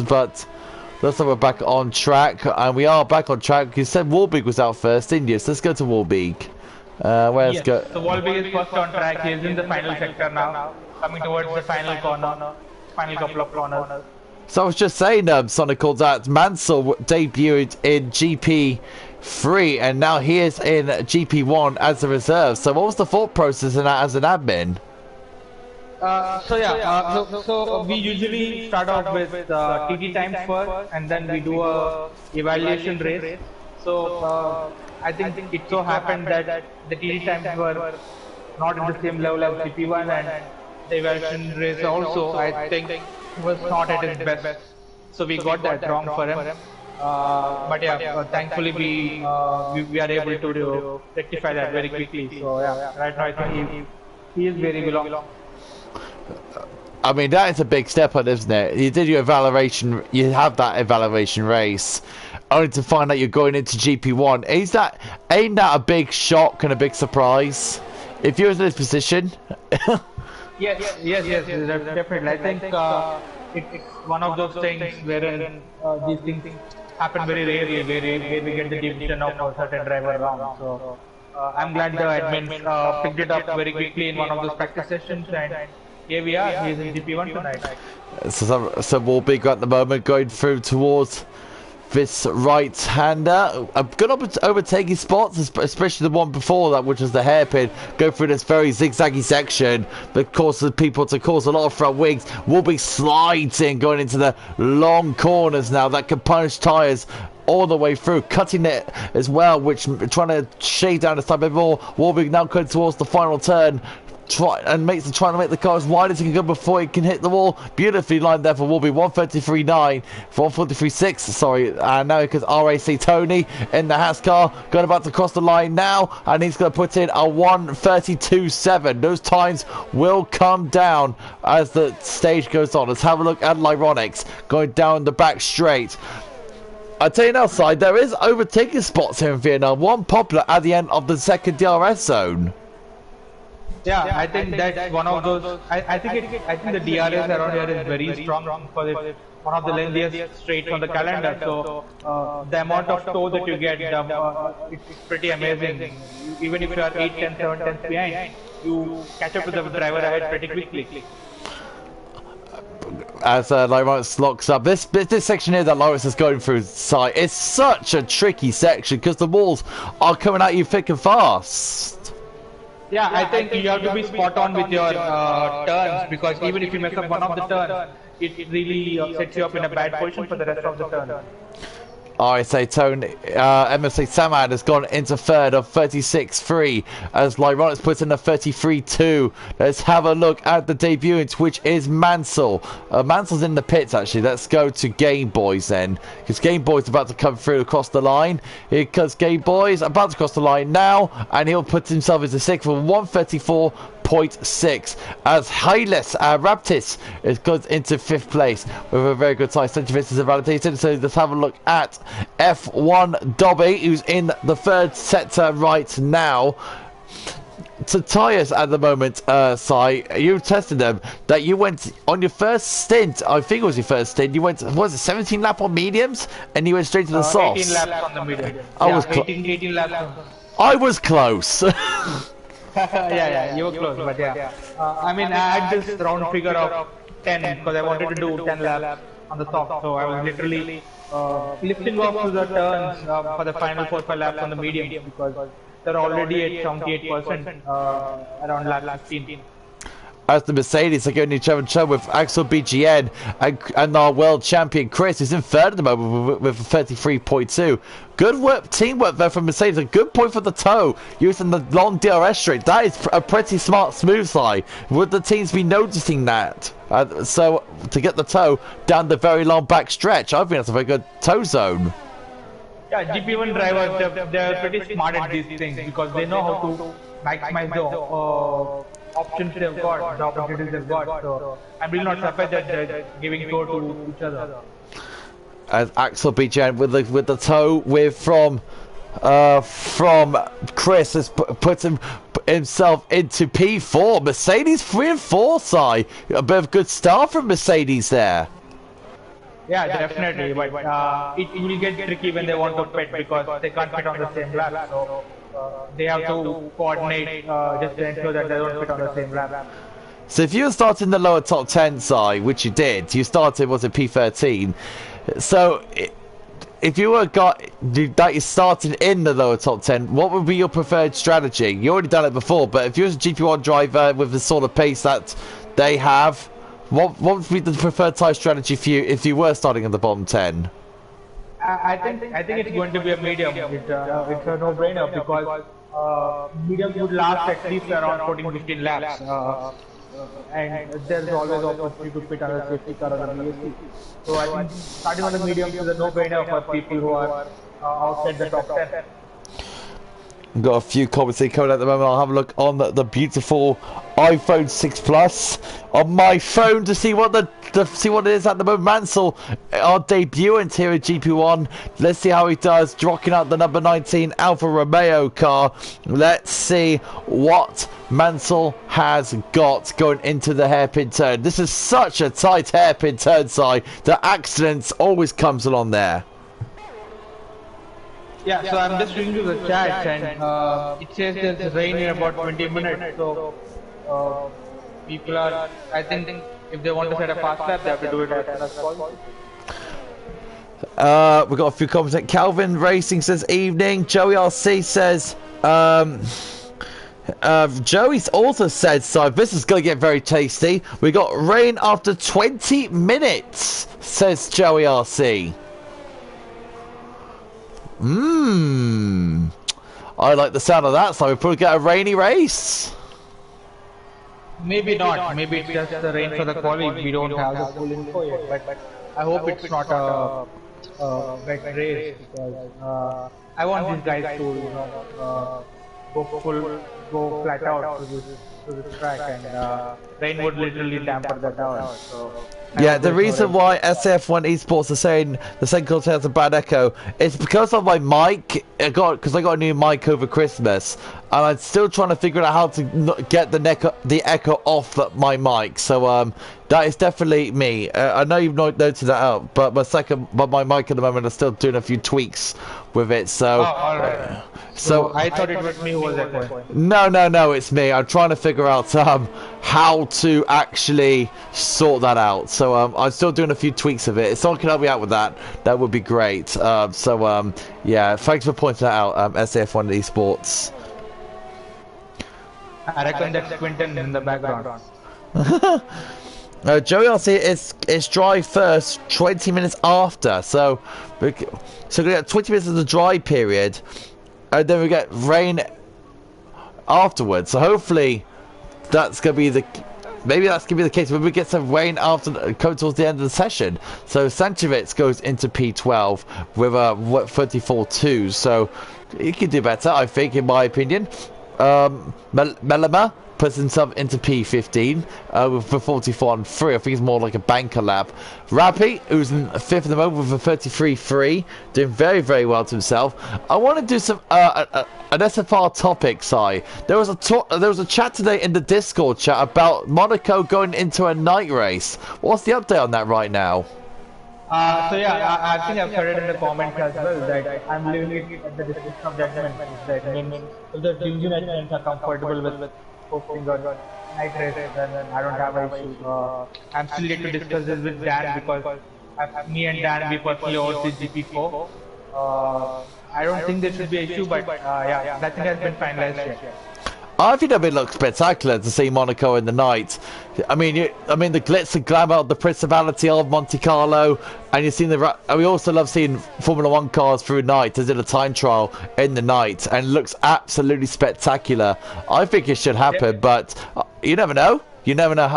but looks like we're back on track, and we are back on track. You said Warbeek was out first, didn't you? So let's go to Warbeek. Where's go? So Warbeek is first on track. He is in the final sector now, coming towards the final corner, final couple of corners. So I was just saying, Sonic called out Mansell debuted in GP3, and now he is in GP1 as a reserve. So what was the thought process in that as an admin? So we usually start off with TT times first, and then we do a evaluation race. So I think it so happened that the TT times were not at the same level as GP1, and the evaluation race also, I think, was not at his best. So we got that wrong for him. But yeah, thankfully we are able to rectify that very quickly. So yeah, right now I think he is where he belongs. I mean, that is a big step up, isn't it? You did your evaluation, you have that evaluation race, only to find out you're going into GP1. Ain't that a big shock and a big surprise? If you was in this position? Yes, definitely. I think it's one of those things wherein these things happen very rarely, where we get the decision of a certain driver wrong. So I'm glad the admin picked it up very quickly in one of those practice sessions, and here we are. He's in GP1 tonight. So Warbeek at the moment going through towards this right-hander. A good overtaking spots, especially the one before that, which was the hairpin. Go through this very zigzaggy section that causes people to cause a lot of front wings. Warbeek slides in, going into the long corners now that can punish tyres all the way through, cutting it as well, which trying to shade down this time a bit more. Warbeek now going towards the final turn, trying to make the car as wide as he can go before he can hit the wall. Beautifully lined there for Warbeek. 133.9, 143.6, sorry. And now because RAC Tony in the Haas car, going about to cross the line now, and he's going to put in a 132.7. Those times will come down as the stage goes on. Let's have a look at Lyronics going down the back straight. I tell you now, side, there is overtaking spots here in Vietnam. One popular at the end of the second DRS zone. Yeah, I think that's one of those. I think the DRS around here is very strong because it's one of the lengthiest straights on the calendar. So the amount of tow that you get, it's pretty amazing. Even if you are 8, 10, 7 tenths behind, you catch up with the driver ahead pretty quickly. As Lawrence locks up this section here that Lawrence is going through side, it's such a tricky section because the walls are coming at you thick and fast. Yeah, I think you have to be spot on with your turns, because even if you mess up one of the turns, it really sets you up in a bad position for the rest of the turn. I say Tony, MSA Samad has gone into third of 36.3 as Lyronics puts in a 33.2. Let's have a look at the debutant, which is Mansell. Mansell's in the pits actually. Let's go to Game Boys then, because Game Boy's about to come through across the line. Because Game Boy's about to cross the line now, and he'll put himself into sixth for 134.6 as Hyles Raptis goes into fifth place with a very good size. Centrifuges are validated. So let's have a look at F1 Dobby, who's in the third sector right now. To tyres at the moment, Sai, you tested them that you went on your first stint. I think it was your first stint. You went, what was it, 17 lap on mediums, and you went straight to the softs. 18 laps on the medium. I was 18 laps. I was close. yeah, you were close, but yeah. I mean, I had this round figure of 10 because I wanted to do 10 laps on the soft, so I was literally lifting off to the turns for the final 4-5 laps on the medium because they're already at 78% around lap 15. As the Mercedes are going each other with Axel BGN and our world champion Chris, who's in third at the moment with 33.2. Good work, teamwork there from Mercedes. A good point for the toe using the long DRS straight. That is a pretty smart smooth side. Would the teams be noticing that? So to get the toe down the very long back stretch, I think that's a very good toe zone. Yeah, GP1 drivers, they're pretty smart at these things because they know how to maximize the options they've got, the opportunities they've got. So I'm really not surprised that they're giving toe to each other. As Axel BGN with the toe from Chris has put himself into P4. Mercedes 3 and 4 side. A bit of good start from Mercedes there. Yeah, definitely. But it will get tricky when they want to pit because they can't pit on the same lap. So they have to coordinate just to ensure that they don't pit on the same lap. So if you were starting the lower top 10 side, which you did, you started, was it P13? So if you were that you started in the lower top 10, what would be your preferred strategy? You already done it before, but if you was a GP1 driver with the sort of pace that they have, what would be the preferred type strategy for you if you were starting in the bottom 10? I think it's going to be a medium. It's a no-brainer because medium would last at least around 14-15 laps. And there's always opportunity to pit on a safety car or a VSC. So I think starting on the medium is a no-brainer for people who are outside the top 10. Got a few comments here coming at the moment. I'll have a look on the beautiful iPhone 6 Plus on my phone to see what see what it is at the moment. Mansell, our debutant here at GP1. Let's see how he does, rocking out the number 19 Alfa Romeo car. Let's see what Mansell has got going into the hairpin turn. This is such a tight hairpin turn side. The accidents always comes along there. Yeah, so I'm just reading to the chat and it says there's rain in about 20 minutes. So people are, I think if they want to set a fast lap, they have to do it as soon as possible. We've got a few comments. Calvin Racing says evening. Joey RC says Joey's also said, so this is going to get very tasty. We got rain after 20 minutes, says Joey RC. I like the sound of that, so we probably get a rainy race. Maybe not. Maybe it's just the rain for the quality. We don't have the full info yet. But I hope it's not a wet race because I want these guys to, go flat out to this track, and rain would literally damper that out. So yeah, the reason why SF1 Esports are saying the second content has a bad echo is because of my mic. Because I got a new mic over Christmas, and I'm still trying to figure out how to get the echo off my mic. So that is definitely me. I know you've not noted that out, but my mic at the moment is still doing a few tweaks with it. So. Alright. So I thought it was me who was echoing. No, it's me. I'm trying to figure out how to actually sort that out. So I'm still doing a few tweaks of it. If someone can help me out with that, that would be great. Yeah, thanks for pointing that out, SF1 Esports. I reckon that's Quinton in the background. Joey RC is dry first, 20 minutes after. So we get 20 minutes of the dry period. And then we get rain afterwards. So hopefully that's gonna be maybe that's gonna be the case. Maybe we get some rain after come towards the end of the session. So Sanchevitz goes into P12 with a 34.2. So he could do better, I think, in my opinion. Melema puts himself into P15 with a 44.3. I think it's more like a banker lap. Rappy, who's in 5th at the moment with a 33.3, doing very, very well to himself. I want to do some an SFR topic, Si. There was a chat today in the Discord chat about Monaco going into a night race. What's the update on that right now? So yeah, I think I've said it in the comments as well that I'm leaving it at the discretion of judgment. That means if the team management are comfortable with posting on night races, then I don't have an issue. I'm still yet to discuss this with Dan because me and Dan, we personally oversee GP4. I don't think there should be an issue, but yeah, nothing has been finalized yet. I think it looks spectacular to see Monaco in the night. I mean, the glitz and glamour of the Principality of Monte Carlo, and you've seen we also love seeing Formula One cars through night. As in a time trial in the night, and it looks absolutely spectacular. I think it should happen, but you never know. You never know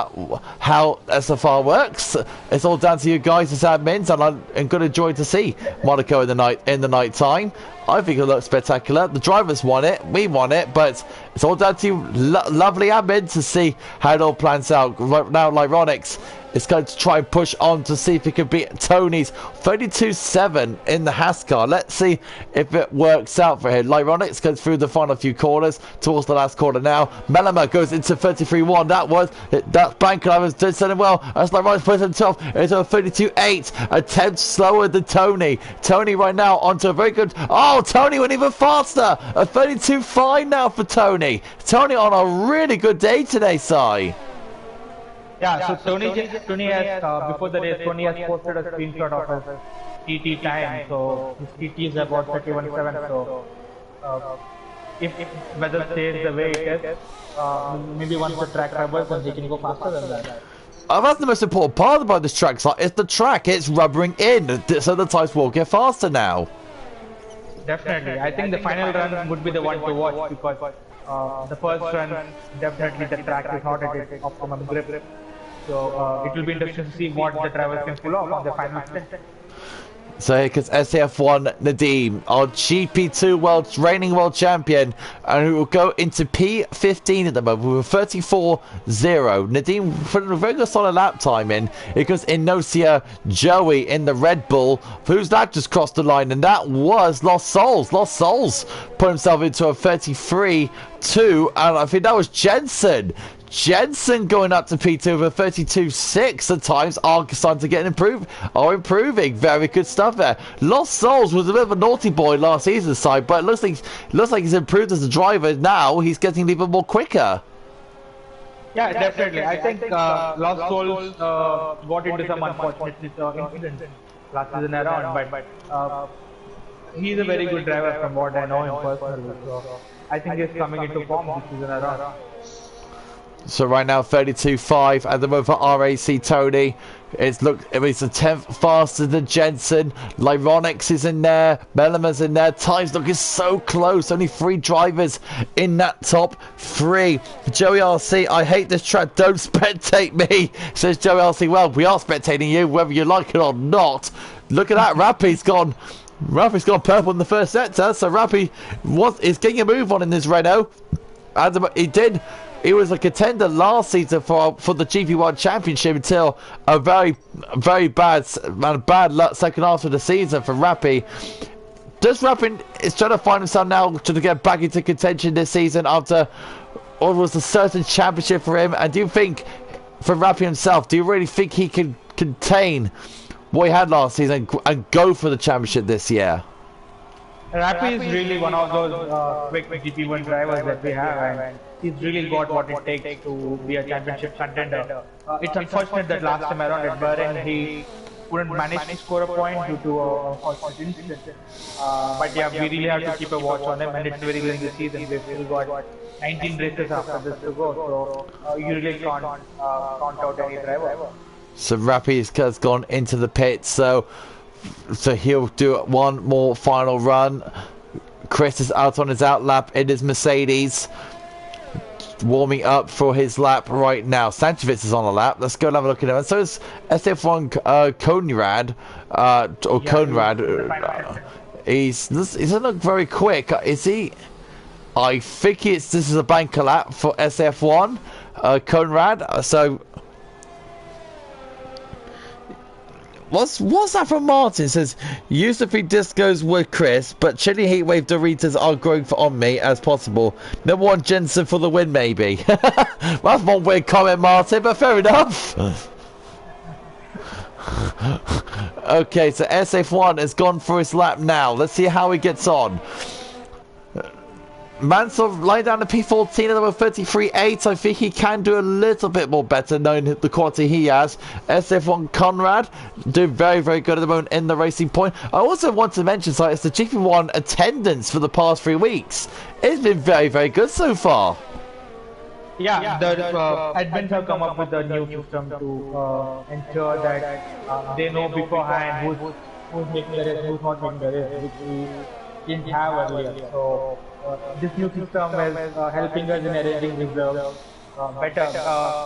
how SFR works. It's all down to you guys as admins, and I'm going to enjoy to see Monaco in the night time. I think it looks spectacular. The drivers won it, we won it, but it's all down to you lovely admins to see how it all plans out. Right now, Lyronix is going to try and push on to see if he can beat Tony's 32.7 in the Haas car. Let's see if it works out for him. Lyronix goes through the final few corners towards the last corner now. Melema goes into 33.1. That Banker was doing something well as Lyronix puts himself into a 32.8. Attempts slower than Tony. Tony right now onto a very good. Oh, Tony went even faster. A 32.5 now for Tony. Tony on a really good day today, Si. Yeah, so Tony has, before the race, Tony has posted a screenshot of his TT time. So his TT is about 31.7. So if weather stays the way it is, maybe once the track recovers, then he can go faster than that. That's the most important part about this track. It's the track. It's rubbering in, so the tyres will get faster now. Definitely. I think the final run would be the one to watch because the first run, definitely the track is not at its optimum grip. So it will be interesting to see what the drivers can pull off on the final stint. So here comes SAF1 Nadim, our GP2 reigning world champion, and who will go into P15 at the moment with a 34.0. Nadim put a very good solid lap time in. It goes Inosia Joey in the Red Bull, whose lap just crossed the line, and that was Lost Souls. Lost Souls put himself into a 33.2, and I think that was Jensen. Jensen going up to P2 with a 32.6 at times are starting to get improving. Very good stuff there. Lost Souls was a bit of a naughty boy last season's side, but it looks like he's improved as a driver. Now he's getting even more quicker. Yeah, definitely. I think Lost Souls got into some unfortunate incidents last season around, but he's a very good driver from what I know him personally. So I think he's coming into form this season around. So right now 32.5 at the moment for RAC Tony. It's a 10th faster than Jensen. Lyronix is in there. Melema's in there. Time's looking so close. Only 3 drivers in that top 3. Joey RC, I hate this track. Don't spectate me, says Joey RC. Well, we are spectating you, whether you like it or not. Look at that. Rappy's gone purple in the first sector. So Rappy is getting a move on in this Renault. He was a contender last season for the GP1 championship until a very bad luck second half of the season for Rappy. Does Rappy is trying to find himself now to get back into contention this season after what was a certain championship for him? And do you think, for Rappy himself, do you really think he can contain what he had last season and go for the championship this year? Rappy is really one of those quick GP1 drivers that we have, and he's really got what it takes to be a championship contender. It's unfortunate that last time around at Bahrain he couldn't manage to score a point due to a unfortunate incident. But yeah, we really have to keep a watch on him, and it's very early in the season. We've still got 19 races after this to go, so you really can't count out any driver. So Rappy has gone into the pit, so he'll do one more final run. Chris is out on his out lap in his Mercedes, warming up for his lap right now. Sanchevitz is on a lap. Let's go and have a look at him. And so is SF1 Conrad. He doesn't look very quick. Is he? I think this is a banker lap for SF1 Conrad. So What's that from Martin? It says, used to think discos were Chris, but chili heatwave Doritos are growing on me as possible. Number 1 Jensen for the win, maybe. Well, that's one weird comment, Martin, but fair enough. Okay, so SF1 has gone for his lap now. Let's see how he gets on. Mansell lying down to P14 at number 33.8. I think he can do a little bit more better knowing the quality he has. SF1 Conrad doing very good at the moment in the Racing Point. I also want to mention, so it's the GP1 attendance for the past 3 weeks. It's been very good so far. Yeah, the admins have come up with a new system to ensure that they know beforehand who's making the race, who's not making the race, which we didn't have earlier. So this new system is helping us in arranging reserves better.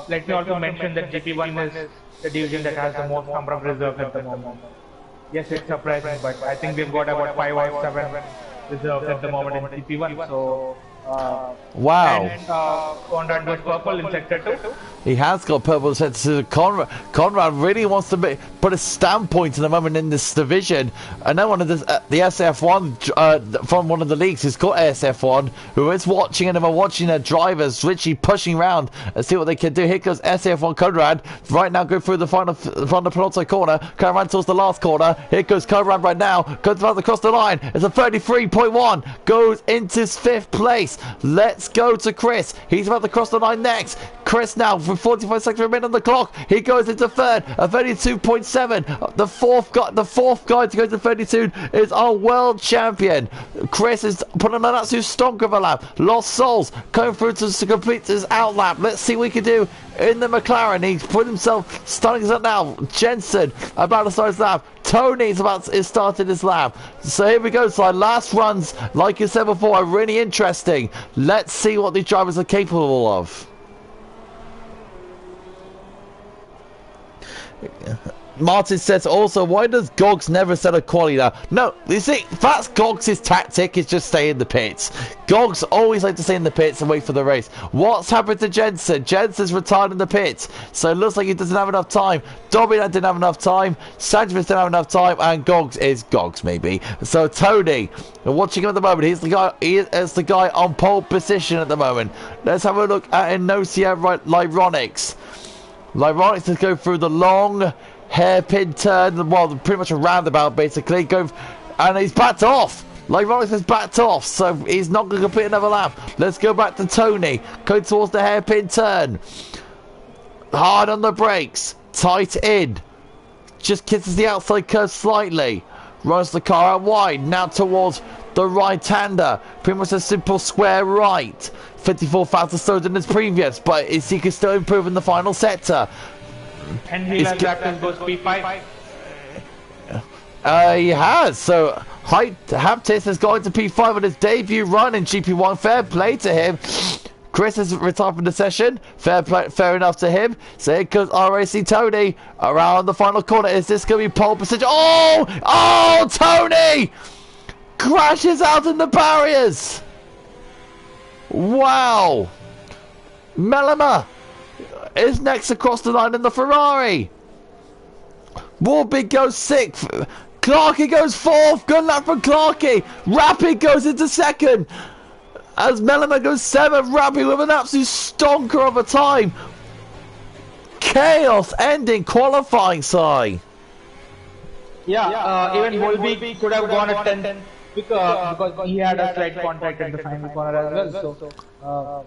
Let me also mention that GP1 is the division that has the most number of reserves at the moment. Yes, it's surprising, but I think we've got about 5 or 7 reserves at the moment in GP1. So Wow. And Conrad goes purple in sector 2. He has got purple to Conrad. Conrad really wants to put a standpoint in the moment in this division. I know one of the SF1 from one of the leagues who's got SF1 who is watching and are watching their drivers literally pushing around and see what they can do. Here goes SF1 Conrad right now going through the final penultimate corner. Conrad towards the last corner. Here goes Conrad right now. Goes across the line. It's a 33.1. Goes into 5th place. Let's go to Chris. He's about to cross the line next. Chris now for 45 seconds remaining on the clock. He goes into 3rd, a 32.7. The fourth guy to go to 32 is our world champion. Chris is putting an absolute stonker of a lap. Lost Souls going through to complete his out lap. Let's see what he can do in the McLaren. He's put himself starting his lap now. Jensen about to start his lap. Tony's started his lap. So here we go. So our last runs, like you said before, are really interesting. Let's see what these drivers are capable of. Martin says also, why does Gogs never set a quality now? No, you see, that's Gogs' tactic, is just stay in the pits. Gogs always like to stay in the pits and wait for the race. What's happened to Jensen? Jensen's retired in the pits, so it looks like he doesn't have enough time. Dobby didn't have enough time, Sanchez didn't have enough time, and Gogs is Gogs maybe. So Tony, watching him at the moment, he is the guy on pole position at the moment. Let's have a look at Inosia Lyronics. Lyronics is going through the long hairpin turn, well, pretty much a roundabout basically, and he's backed off. Lyronics has backed off, so he's not going to complete another lap. Let's go back to Tony, going towards the hairpin turn. Hard on the brakes, tight in, just kisses the outside curve slightly, runs the car out wide, now towards the right-hander, pretty much a simple square right. 54,000 slower than his previous, but he can still improve in the final sector. And he has goes P5. He has. So Haptis has gone to P5 on his debut run in GP1. Fair play to him. Chris has retired from the session. Fair enough to him. So here comes RAC Tony around the final corner. Is this going to be pole position? Oh, Tony crashes out in the barriers. Wow. Melema is next across the line in the Ferrari. Warbeek goes 6th. Clarkey goes 4th. Good luck for Clarkey. Rapid goes into 2nd. As Melema goes 7th. Rapid with an absolute stonker of a time. Chaos ending qualifying side. Yeah, even Warbeek could have gone at 10. Because he had a slight contact at the final corner as well, so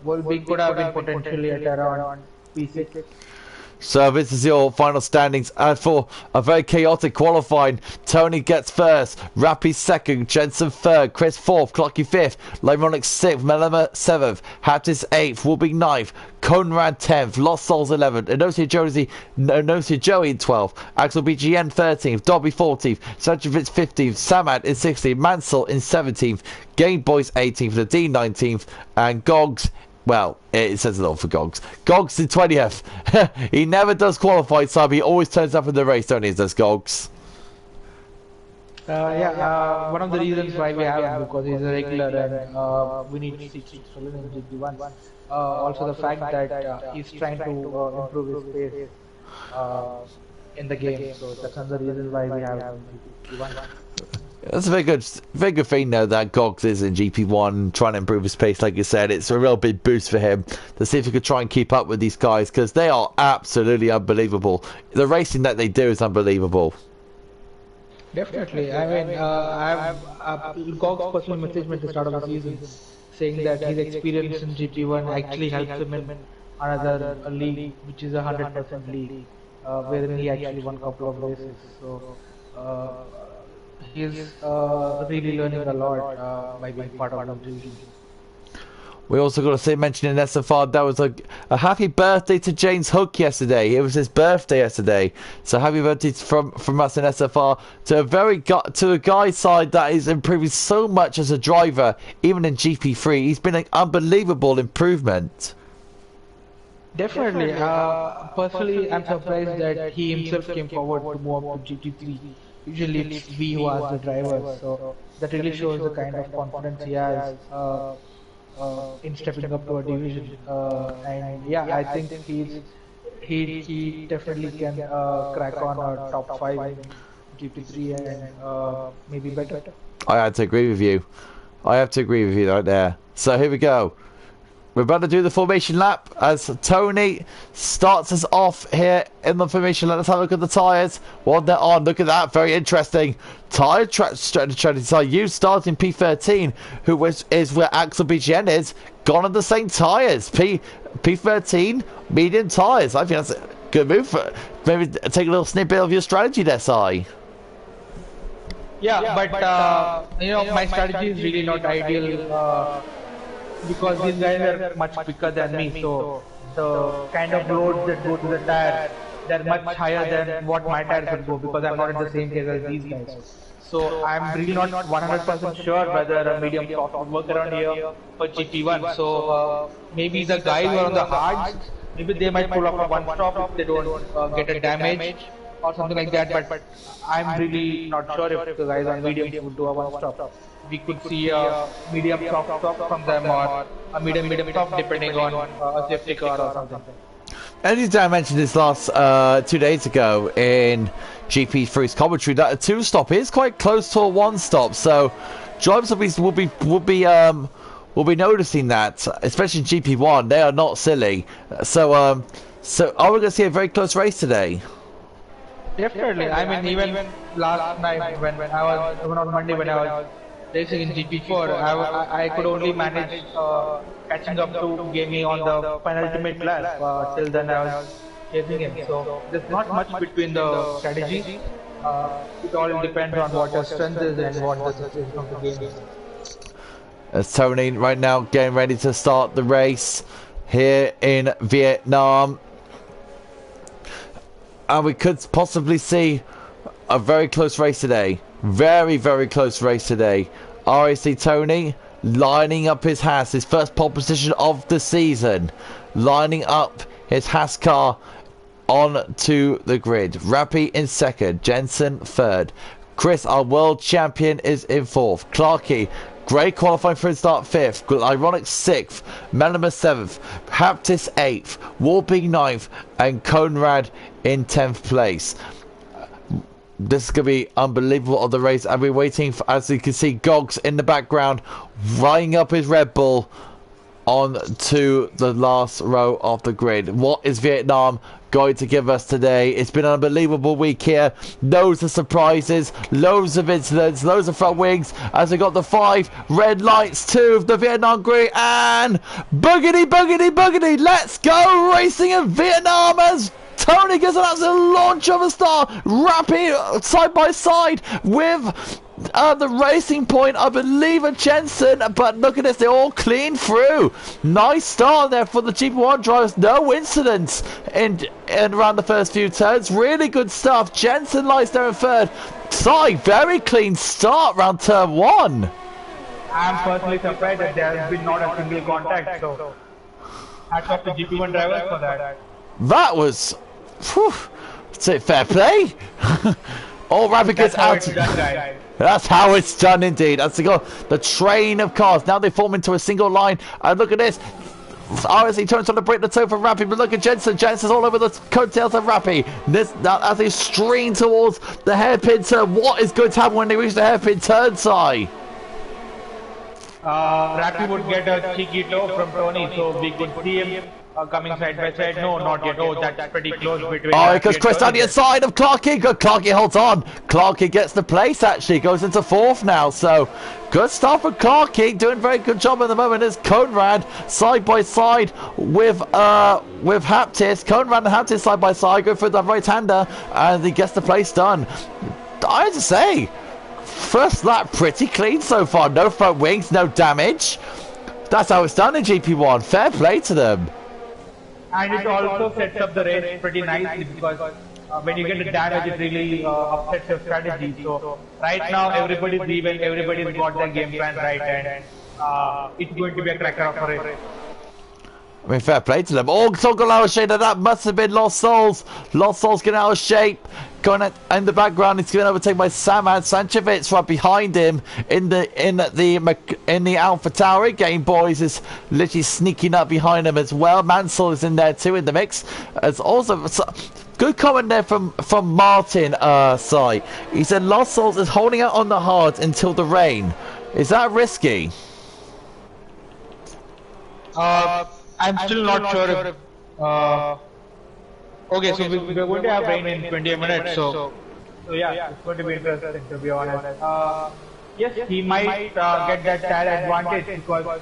Warbeek could have been potentially at around P6. So this is your final standings, and for a very chaotic qualifying, Tony gets 1st, Rappy 2nd, Jensen 3rd, Chris 4th, Clocky 5th, Lyronic 6th, Melema 7th, Haptis 8th, Warbeek 9th, Conrad 10th, Lost Souls 11th, Inosia Joey 12th, Axel BGN 13th, Dobby 14th, Sanchovic 15th, Samad in 16th, Mansell in 17th, Game Boys 18th, Nadine 19th, and Gogs, well, it says it all for Gogs. Gogs in 20th. He never does qualify, so he always turns up in the race, don't he, does Gogs? One of the reasons why we have him, because he's a regular and we need 6 in GP1. Also the fact that he's trying to improve his pace in the game, so that's another reason why we have him in GP1. That's a very good thing though that Gogs is in GP1 trying to improve his pace. Like you said, it's a real big boost for him to see if he could try and keep up with these guys, because they are absolutely unbelievable. The racing that they do is unbelievable. Definitely. I mean, Gogs personally messaged me at the start of the season saying that his experience in GP1 actually helps him in another league, which is a 100% league, wherein he actually won a couple of races. So he's really learning a lot by being part of the division. We also got to mention in SFR, that was a happy birthday to James Hook yesterday. It was his birthday yesterday. So happy birthday from us in SFR to a guy side that is improving so much as a driver, even in GP3. He's been an unbelievable improvement. Definitely. Personally, I'm surprised that he himself came forward to move up to GP3. Usually it's we who are the drivers, so that really shows the kind of confidence he has in stepping up to a division. And yeah, I think he definitely can crack on a top five in GP3 and maybe better. I have to agree with you. I have to agree with you right there. So here we go. We're about to do the formation lap as Tony starts us off here in the formation lap. Let's have a look at the tyres. What they're on. Look at that. Very interesting. Tyre strategy. So you starting P13, who is where Axel BGN is, gone on the same tyres. P13, medium tyres. I think that's a good move. Maybe take a little snippet of your strategy there, Si. Yeah, but you know, my strategy is really not ideal because these guys are much quicker than me. So the kind of loads that go to the tire, they're much higher than what my tires would go because I'm not at the same pace as these guys. So I'm really not 100% sure whether a medium soft would work around here for GP1. So maybe the guys who are on the hards, maybe they might pull off a one stop if they don't get a damage or something like that. But I'm really not sure if the guys on medium would do a one stop. We could see a medium soft stop from them or a medium soft depending on a safety car or something. As I mentioned this last 2 days ago in GP3's commentary, that a 2-stop is quite close to a 1-stop. So drivers will be noticing that, especially in GP1. They are not silly. So are we going to see a very close race today? Definitely. I mean, even last night when I was even on Monday when I was racing in GP4, I could only manage catching up to Gamey on the penultimate lap. Till then I was chasing him. So there's not much between the strategy. It all depends on what your strength is and what the situation of the game is. As Tony right now getting ready to start the race here in Vietnam. And we could possibly see a very close race today. Very, very close race today. RAC Tony lining up his Haas, his first pole position of the season. Lining up his Haas car onto the grid. Rappy in second. Jensen third. Chris, our world champion, is in fourth. Clarkey, great qualifying for his start fifth. Ironic sixth. Melima seventh. Haptis eighth. Warping ninth. And Conrad in 10th place. This is going to be unbelievable of the race. And we're waiting for, as you can see, Gogs in the background lining up his Red Bull onto the last row of the grid. What is Vietnam going to give us today? It's been an unbelievable week here. Loads of surprises, loads of incidents, loads of front wings as we got the 5 red lights to the Vietnam Grand and boogity, boogity, boogity. Let's go racing in Vietnam as Tony gets an absolute launch of a star. Rappy side by side with the Racing Point, I believe, at Jensen. But look at this, they're all clean through. Nice start there for the GP1 drivers. No incidents in around the first few turns. Really good stuff. Jensen lies there in third. Sai, very clean start around turn 1. I'm personally surprised that there has been not a single contact. So hats off to GP1 drivers for that. That was, whew, say fair play. All Rabbit gets out. That's how it's done indeed. That's the train of cars. Now they form into a single line. And look at this. RSC turns on the break the toe for Rappy, but look at Jensen. Jensen's all over the coattails of Rappy. As they stream towards the hairpin turn. What is going to happen when they reach the hairpin turn, Si? Rappy would get a cheeky toe from Tony, so we could see him coming side by side. No, not yet. Oh, that's pretty close between. Oh, because Chris on the inside of Clarkey. Good, Clarkey holds on. Clarkey gets the place, actually. Goes into fourth now. So, good stuff for Clarkey. Doing a very good job at the moment. There's Conrad side by side with Haptis. Conrad and Haptis side by side. Go for the right-hander. And he gets the place done. I have to say, first lap pretty clean so far. No front wings, no damage. That's how it's done in GP1. Fair play to them. And it also sets up the race pretty nicely because when you get the damage, it really upsets your strategy. So right now, everybody's even, everybody's got their game plan right, and it's going to be a cracker of a race. I mean, fair play to them. Oh, Toggle out of shape. That must have been Lost Souls. Lost Souls getting out of shape. going at, in the background. He's going to overtaken by Samad Sanchevitz right behind him in the Alpha Tower. Game Boys is literally sneaking up behind him as well. Mansell is in there too in the mix. It's also good comment there from Martin Sai. He said Lost Souls is holding out on the hard until the rain. Is that risky? I'm still not sure if okay, so we're going to have rain in 20 minutes, so yeah, it's going to be interesting, to be honest. Yes, he might get that tire advantage because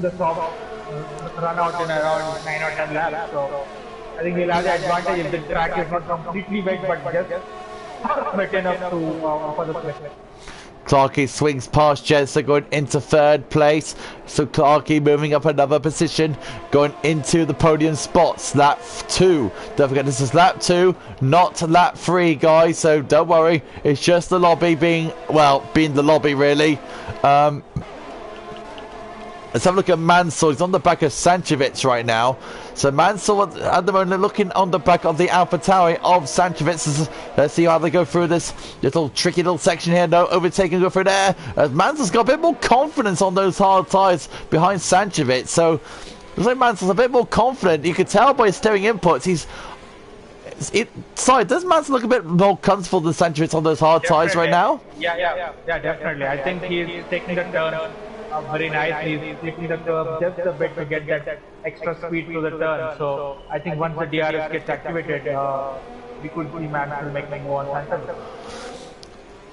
the top run out in around 9 or 10 laps, so I think he'll have the advantage if the track is not completely wet, but just wet enough to offer the place. Clarkey swings past Jensen, going into third place. So Clarkey moving up another position, going into the podium spots. Lap 2. Don't forget, this is lap 2, not lap 3, guys. So don't worry. It's just the lobby being the lobby, really. Let's have a look at Mansell. He's on the back of Sanchevitz right now. So Mansell at the moment looking on the back of the Alpha Tower of Sanchevitz. Let's see how they go through this little tricky little section here. No overtaking, go through there. As Mansell's got a bit more confidence on those hard tyres behind Sanchevitz. So looks like Mansell's a bit more confident. You can tell by his steering inputs. Does Mansell look a bit more comfortable than Sanchevitz on those hard tyres right now? Yeah, definitely. I think he's taking the turn very nicely. He's taking the curve just a bit to get that extra speed to the turn. So I think once the DRS gets activated, we could see Mansell making more on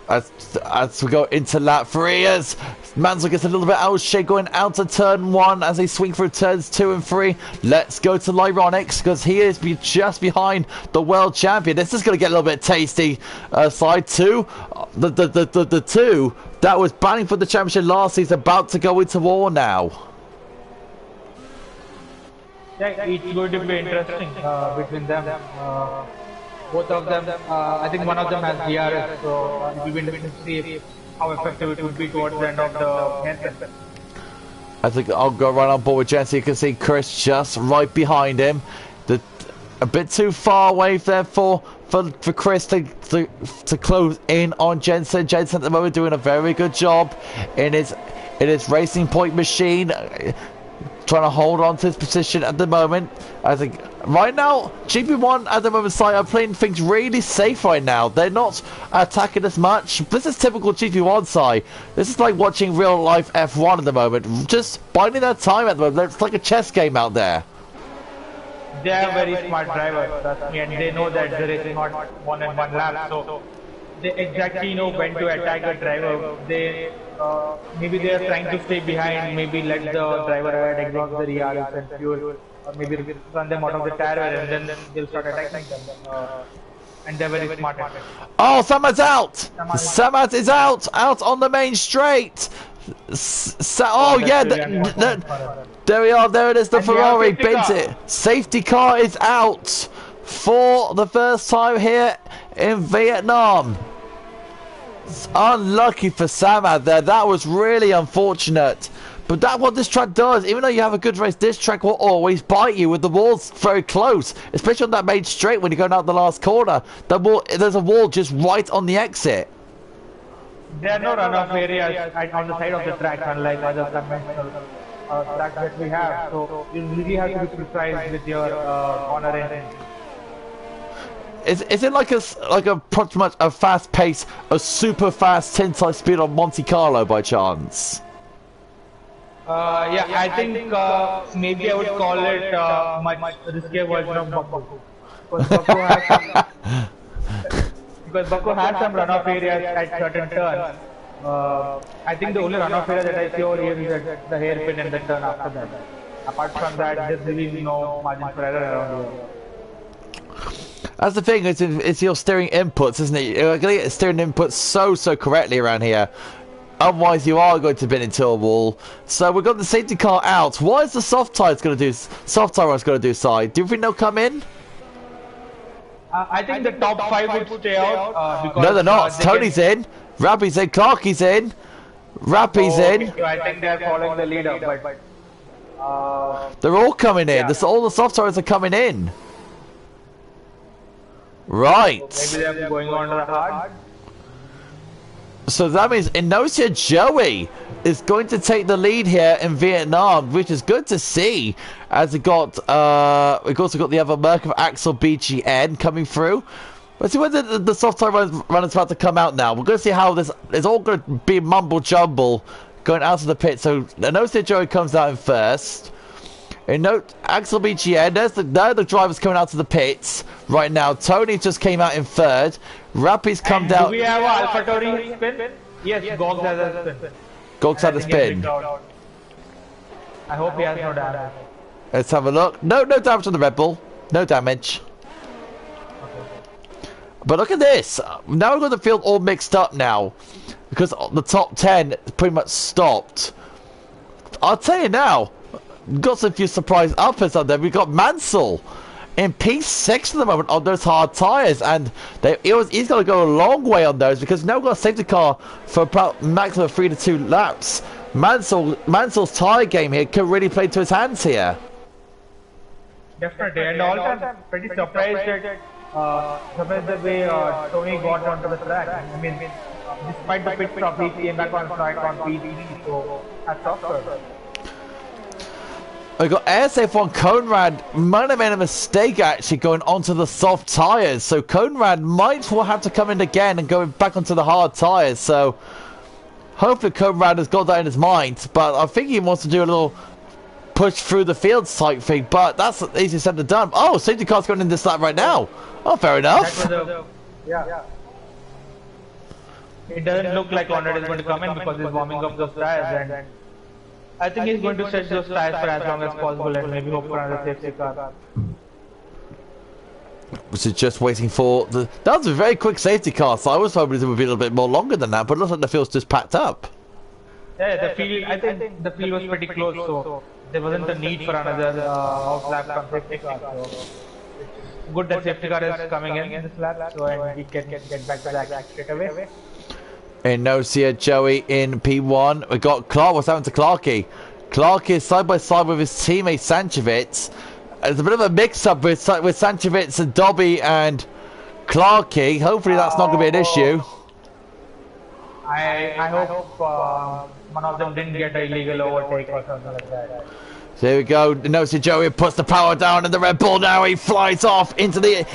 as we go into lap 3, as Mansell gets a little bit out of shape going out to turn 1 as they swing through turns 2 and 3. Let's go to Lyronics because he is just behind the world champion. This is going to get a little bit tasty. Side 2, the 2 that was batting for the championship last season, about to go into war now. Yeah, it's going to be interesting between them. Both of them, I think one of them has DRS, so it will be interesting to see how effective it would be towards the end of the session. I think I'll go right on board with Jesse. You can see Chris just right behind him. A bit too far away there for Chris to close in on Jensen. Jensen at the moment doing a very good job in his Racing Point machine. Trying to hold on to his position at the moment. I think right now GP1 at the moment are playing things really safe right now. They're not attacking as much. This is typical GP1 side. This is like watching real life F1 at the moment. Just biding their time at the moment. It's like a chess game out there. They are very smart drivers, trust me, and they know that there is not one and one lap, so they exactly know when to attack the driver. They maybe they are trying to stay behind, maybe let the driver ahead, exhaust the ERS and fuel, or maybe run them out of the tire and then they'll start attacking them. And they're very smart. Oh, Samad's out! Samad is out on the main straight! Oh yeah, there we are, there it is, the Ferrari bins it. Safety car is out for the first time here in Vietnam. It's unlucky for Samad there, that was really unfortunate. But that's what this track does. Even though you have a good race, this track will always bite you with the walls very close. Especially on that main straight when you're going out the last corner. There's a wall just right on the exit. There are no runoff areas on the side of the track, unlike other conventional tracks that we have. So you really have to be precise with your corner end. Is it like a pretty much a fast pace, a super fast 10 times speed on Monte Carlo by chance? Yeah, I think maybe I would call it much riskier version of Baku. Because Baku has some runoff areas at certain turns. I think the only runoff area that I see over here is at the hairpin and the turn after that. Apart from that, there's really no margin for error around here. That's the thing, it's your steering inputs, isn't it? You're going to get steering inputs so correctly around here. Otherwise, you are going to bin into a wall. So we've got the safety car out. What is the soft tire going to do? Soft tire going to do side? Do you think they'll come in? I think the top 5 would stay out. Because, no, they're not. Tony's in. Rappy's in. Clarky's in. Rappy's in. So I think they're following the leader, but they're all coming in. Yeah. All the soft tires are coming in. Right. So maybe they're going on to the hard. So that means Inosia Joey is going to take the lead here in Vietnam, which is good to see. As we've also got the other Merc of Axel BGN coming through. Let's see when the soft tire run is about to come out now. We're going to see how this is all going to be mumble jumble going out of the pit. So Inosia Joey comes out in first. Axel BGN, there's the drivers coming out to the pits right now. Tony just came out in third. Rappy's come down. Do we have Alpha Tauri spin? Yes, Gogs has a spin. Gogs had a spin. I hope he has no damage. Let's have a look. No damage on the Red Bull. No damage. Okay. But look at this. Now we've got the field all mixed up now. Because the top 10 pretty much stopped. I'll tell you now. Got some few surprise uppers on there. We've got Mansell in P6 at the moment on those hard tyres, and he's got to go a long way on those because now we've got a safety car for about maximum of 3 to 2 laps. Mansell's tyre game here could really play to his hands here. Definitely, and also I'm pretty surprised the way Tony got onto the track. I mean, despite the pit stop, he came back on track on P3, so that's tough. We got ASF1 Conrad might have made a mistake actually going onto the soft tyres, so Conrad might well have to come in again and go back onto the hard tyres. So hopefully Conrad has got that in his mind, but I think he wants to do a little push through the fields type thing, but that's easier said than done. Oh, safety car's going in this lap right now. Oh, fair enough. Yeah. It doesn't look like Conrad is going to come in because he's warming up those tires, and I think he's going to set those tires for as long as possible and maybe hope for another safety car. Which is just waiting for the... That was a very quick safety car, so I was hoping it would be a little bit more longer than that, but it looks like the field's just packed up. Yeah, I think the field was pretty close, so there wasn't a need for another off lap from safety car. So it's good that safety car is coming in this lap, so and we can get back to the action straight away. Inosia Joey in P1. We got Clark. What's happened to Clarky? Clark is side by side with his teammate Sanchevitz. There's a bit of a mix-up with Sanchevitz and Dobby and Clarky. Hopefully that's not going to be an issue. I hope one of them didn't get an illegal overtake or something like that. So here we go. Inosia Joey puts the power down, and the Red Bull now he flies off onto the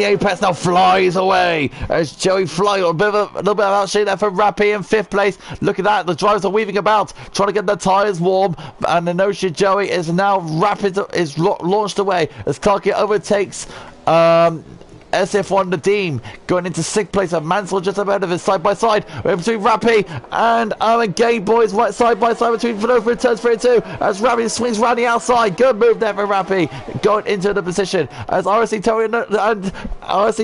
apex. Now flies away as Joey flies. A little bit of outshade there for Rappy in 5th place. Look at that. The drivers are weaving about, trying to get their tyres warm, and Inosia Joey is now launched away as Clarky overtakes SF1 Nadeem going into 6th place, and Mansell just ahead of his side by side. We're between Rappy and Owen Gay boys right side by side between Fanofa and turns 32 as Rappy swings round the outside. Good move there for Rappy going into the position as RSC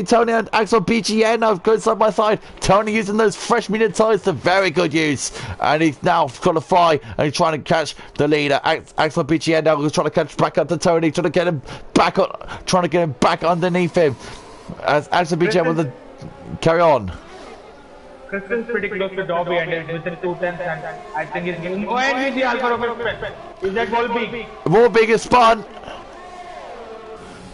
Tony and Axel BGN are going side by side. Tony using those fresh medium tyres to very good use, and he's now got to fly and he's trying to catch the leader. Axel BGN now is trying to catch back up to Tony, trying to get him back underneath him. As Axel BGN with the carry on. Kristen's pretty close to Dobby and is within 2 tenths, and I think he's going. Oh, and he's the Alfa Romeo spin. Is that Volbeek? Volbeek is spun.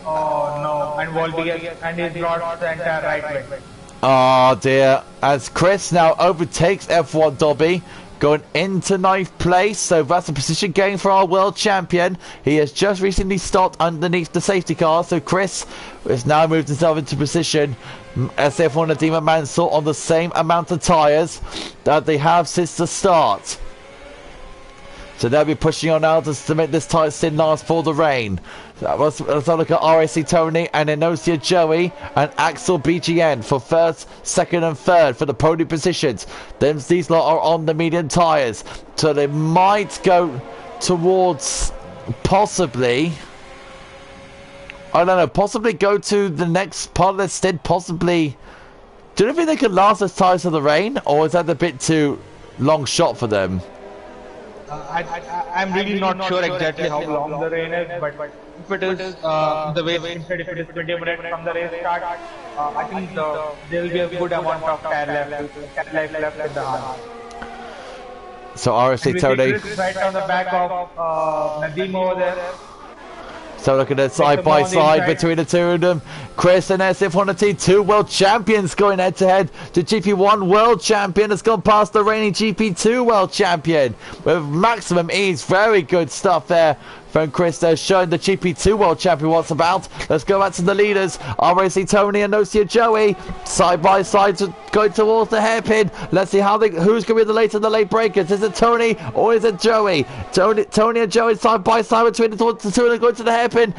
Oh no, and Volbeek and he's lost the entire right wing. Oh dear. As Chris now overtakes F1 Dobby, going into 9th place, so that's a position gain for our world champion. He has just recently stopped underneath the safety car, so Chris has now moved himself into position. SF1 Nadeem and Mansell on the same amount of tyres that they have since the start. So they'll be pushing on now to make this tyre stint last for the rain. Let's have a look at RSC Tony and Inosia Joey and Axel BGN for 1st, 2nd and 3rd for the podium positions. These lot are on the medium tyres, so they might go towards possibly, I don't know, possibly go to the next part of their stint, possibly. Do you think they can last as tyres of the rain, or is that a bit too long shot for them? I'm really not sure exactly how long the rain is, but if it is the way if it is 20 minutes from the race start, I think there will be a good amount of tire life left in the hunt. So RSC Tony right on the back of Nadeem over there. So look at it side by side between the two of them. Chris and SF1T, two world champions going head to head. The GP1 world champion has gone past the reigning GP2 world champion with maximum ease. Very good stuff there from Chris there, showing the GP2 world champion what's about. Let's go back to the leaders. RAC Tony and Nocia Joey side by side going towards the hairpin. Let's see who's going to be the late breakers. Is it Tony or is it Joey? Tony and Joey side by side between the two of them going to the hairpin.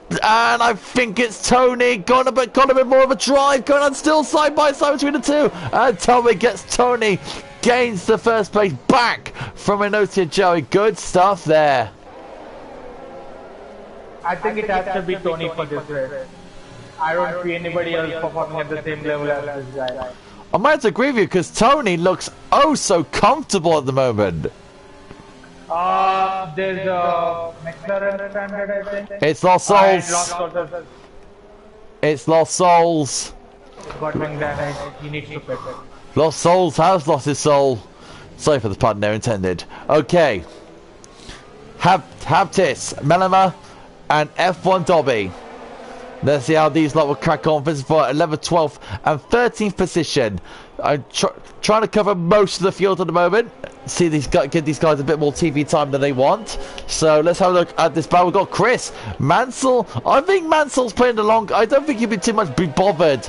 And I think it's Tony. Got a bit more of a drive going on still side by side between the two. And Tony gains the first place back from Inotia Joey. Good stuff there. I think it has to be Tony for this race. I don't see anybody else performing at the same level as this guy. I might agree with you because Tony looks oh so comfortable at the moment. There's McLaren standard, I think. It's Lost Souls. It's Lost Souls. Got wing damage. He needs to fix it. Lost Souls has lost his soul. Sorry for the pun there intended. Okay. Haptis, Melema, and F1 Dobby. Let's see how these lot will crack on. This is for 11th, 12th, and 13th position. I'm trying to cover most of the field at the moment. See give these guys a bit more TV time than they want. So let's have a look at this battle. We've got Chris Mansell. I think Mansell's playing along. I don't think he'd be too much bothered.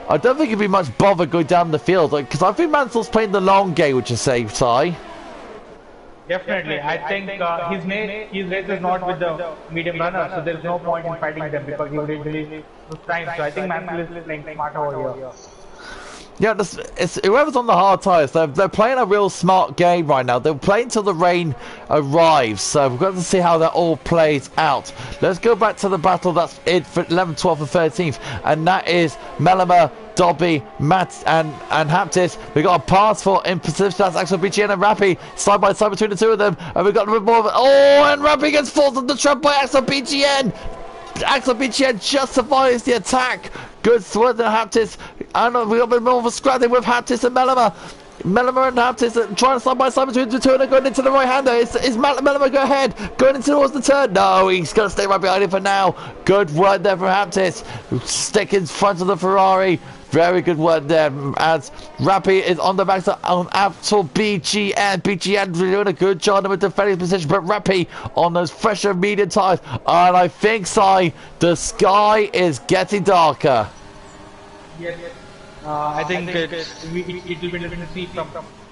I don't think he'd be much bothered going down the field because I think Mansell's playing the long game, which is safe, Ty. Definitely. I think his race is not with the medium runner, so there's no point in fighting them because he would usually lose time. So I think Mansell is playing smart over here. Yeah, it's whoever's on the hard tires. They're playing a real smart game right now. They're playing till the rain arrives. So we've got to see how that all plays out. Let's go back to the battle that's it for 11th, 12th, and 13th, and that is Melema, Dobby, Matt, and Haptis. We've got a pass for in position. That's Axel BGN and Rappy side by side between the two of them, and we've got a bit more of it. Oh, and Rappy gets forced on the trap by Axel BGN. Axel BGN justifies the attack. Good sword and Haptis. And we got a bit more of a scrapping with Haptis and Melema. Melema and Haptis trying to side by side between the two and going into the right hander. Is Melema go ahead? Going into towards the turn. No, he's going to stay right behind him for now. Good work there from Haptis. Stick in front of the Ferrari. Very good work there as Rappy is on the back on Axel BGN. BGN doing a good job with defending his position, but Rappy on those fresher medium tyres. And I think, the sky is getting darker. Yes. I think it will be interesting to see from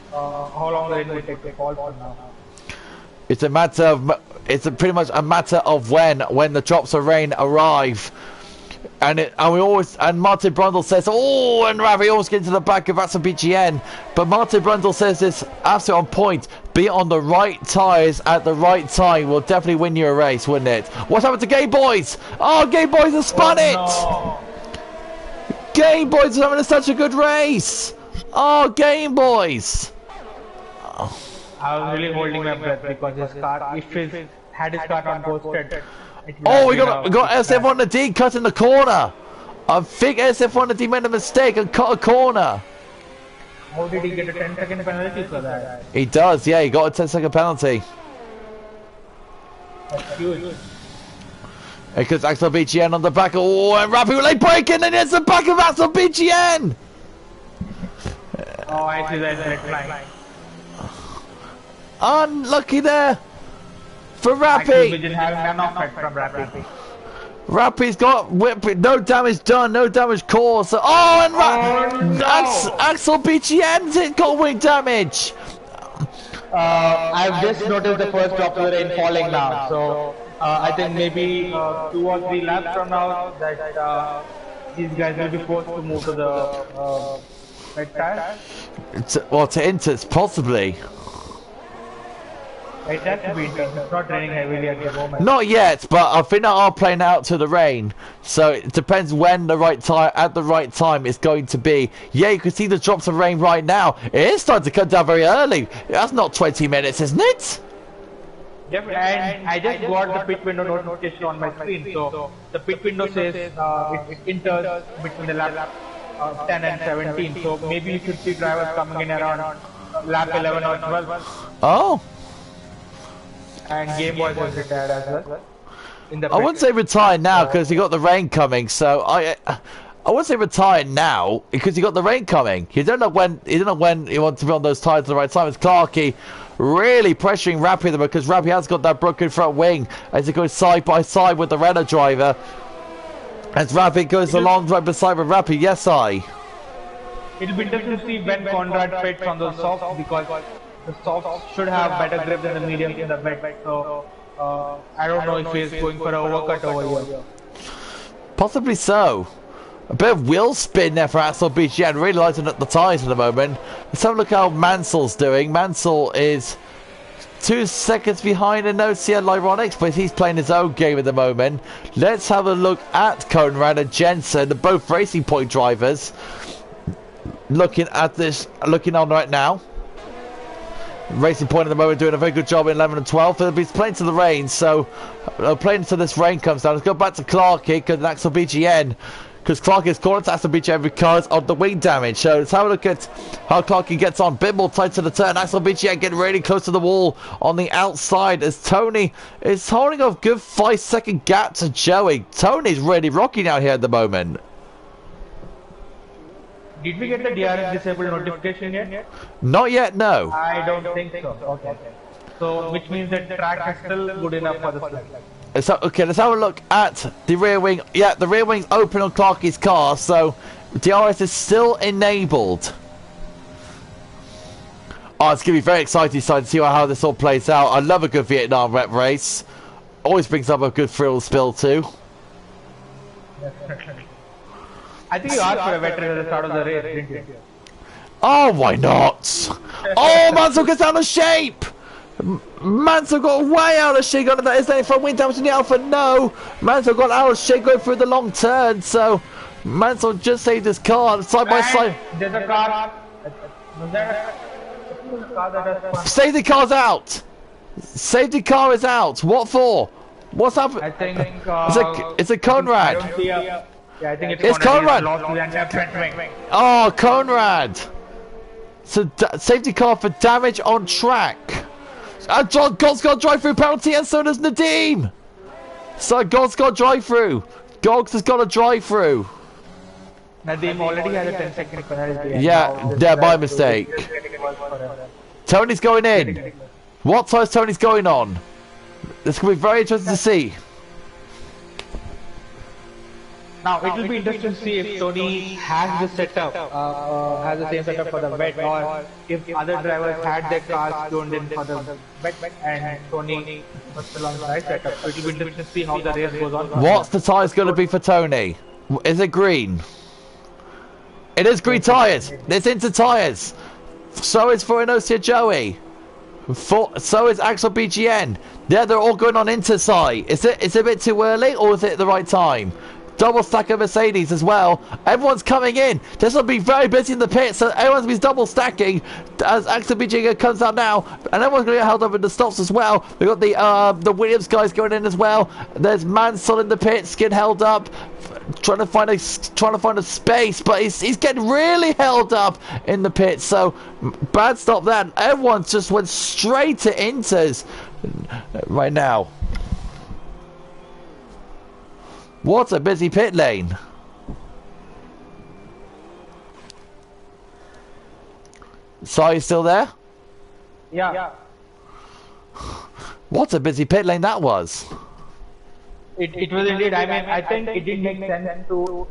how long the rain will take to fall from now. It's a matter of, pretty much a matter of when the drops of rain arrive. And Martin Brundle says, oh, and Ravi always gets into the back of Axel BGN. But Martin Brundle says this absolutely on point. Be on the right tyres at the right time will definitely win you a race, wouldn't it? What happened to Game Boys? Oh, Game Boys have spun it! No. Game Boys are having such a good race! Oh, Game Boys! Oh. I was really holding my breath because his car, if he had his car not ghosted. Oh, we got SF1D cutting the corner. I think SF1D made a mistake and cut a corner. How did he get a 10-second penalty for that? He does, yeah, he got a 10-second penalty. That's huge. Because Axel BGN on the back. Oh, and Rappy will late breaking, and it's the back of Axel BGN. Oh, I see that red line. Unlucky there for Rappy. We didn't have none of it from Rappy. Rappy's got whip, no damage done, no damage caused. So, oh, and Axel BGN's got wing damage. I've just noticed the first drop of the rain falling now, so I think maybe 2 or 3 laps from now that these guys will be forced to move to the red tire. To Inters, possibly. It has to be intense. It's not raining heavily at the moment. Not yet, but I think they are playing out to the rain. So it depends when the right time at the right time is going to be. Yeah, you can see the drops of rain right now. It is starting to come down very early. That's not 20 minutes, isn't it? Yep, and I just got the pit window notification on my screen. So the pit window says it enters between the lap 10 and 17. So maybe you should see drivers coming in around lap 11 or 12. Oh. And Game Boy was retired as well. in the I wouldn't say retire now because you got the rain coming. So I wouldn't say retire now because you got the rain coming. You don't know when you want to be on those tires at the right time. It's Clarkey really pressuring Rappy there because Rappy has got that broken front wing as he goes side by side with the Renault driver. As Rappy goes along right beside with Rappy. Yes, It'll be interesting to see when Conrad fits on those softs because the softs should have better grip than the mediums in the wet. So I don't know if he's going for an overcut over here. Possibly so. A bit of wheel spin there for Axel BGN, really lighting up the tyres at the moment. Let's have a look how Mansell's doing. Mansell is 2 seconds behind in OCL Ironics, but he's playing his own game at the moment. Let's have a look at Conrad and Jensen, both Racing Point drivers. Looking on right now. Racing Point at the moment doing a very good job in 11 and 12. But he's playing to the rain, so playing until this rain comes down. Let's go back to Clarkey because Axel BGN. Because Clarkey is calling to Axel BGN because of the wing damage. So let's have a look at how Clarkey gets on. Bit more tight to the turn. Axel BGN getting really close to the wall on the outside as Tony is holding a good 5-second gap to Joey. Tony's really rocking out here at the moment. Did we get the DRS disabled notification yet? Not yet, no. I don't think so. Okay. So, which means that the track is still good enough for the flag. So, okay, let's have a look at the rear wing. Yeah, the rear wing's open on Clarkey's car, so DRS is still enabled. Oh, it's going to be very exciting to see how this all plays out. I love a good Vietnam rep race. Always brings up a good thrill spill too. I think you asked for a veteran at the start of the race, didn't you? Oh, why not? Oh, Mansell gets out of shape! Mansell got way out of shape. Is there any front wing damage in the Alpha? No! Mansell got out of shape going through the long turn, so Mansell just saved his car side by side. There's a car. Was there a car that has Safety car's out! Safety car is out. What for? What's happening? I think it's a Conrad. Yeah, I think it's Conrad. Oh, Conrad. So safety car for damage on track. God's got drive-through penalty, and so does Nadeem. So God's got drive-through. Gogs has got a drive-through. Nadeem already had a 10-second penalty. Yeah, my mistake. Tony's going in. What time's Tony's going on? This could be very interesting to see. Now it will be interesting to see if Tony has the setup, has the same setup for the wet, or if other drivers had their cars tuned in for the wet and Tony was still on the right setup. So it will be interesting to see how the race goes on. What's the tyres going to be for Tony? Is it green? It is green tyres. It's into tyres. So is for Inosia Joey. So is Axel BGN. Yeah, they're all going on interside. Is it a bit too early, or is it the right time? Double stack of Mercedes as well. Everyone's coming in. This will be very busy in the pit, so everyone's been double stacking as Axel BGN comes out now, and everyone's going to get held up in the stops as well. We've got the Williams guys going in as well. There's Mansell in the pit, skin held up, trying to find a space, but he's getting really held up in the pit. So bad stop there. Everyone just went straight to Inters right now. What a busy pit lane. So are you still there? Yeah. What a busy pit lane that was. It was indeed. I mean, I think it didn't make sense to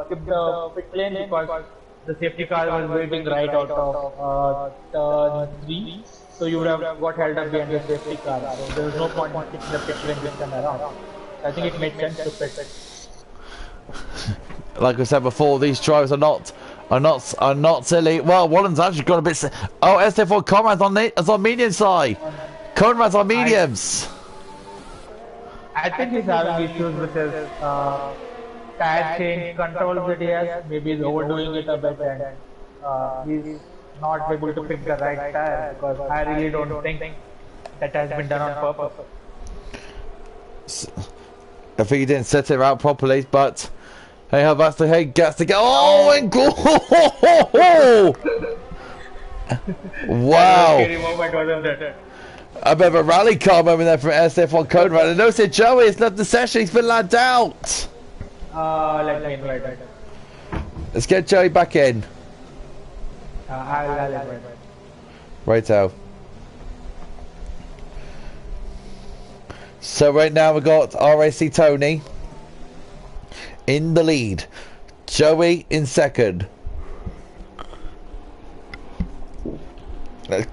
skip the pit lane because the safety car was waiting right out of turn 3. So you would have got held up behind the safety car. So there was no point in skipping the pit lane this time around. I think it made sense to pit. Like I said before, these drivers are not silly. Well, Wallen's actually got a bit. Oh, SF4 Conrad's on medium side. Conrad's on mediums. I think he's having issues with his tire change controls that he has. Maybe he's overdoing it a bit and he's not able to pick the right tire because I really don't think that has been done on purpose. I think he didn't set it out properly, but hey, how about the head gets to go? Oh, and go! Wow! A bit of a rally car moment there from SF1 Code Run. And notice Joey has left the session. He's been lagged out. Let me invite him. Let's get Joey back in. I'll invite him. Righto. So right now we've got RAC Tony in the lead. Joey in second.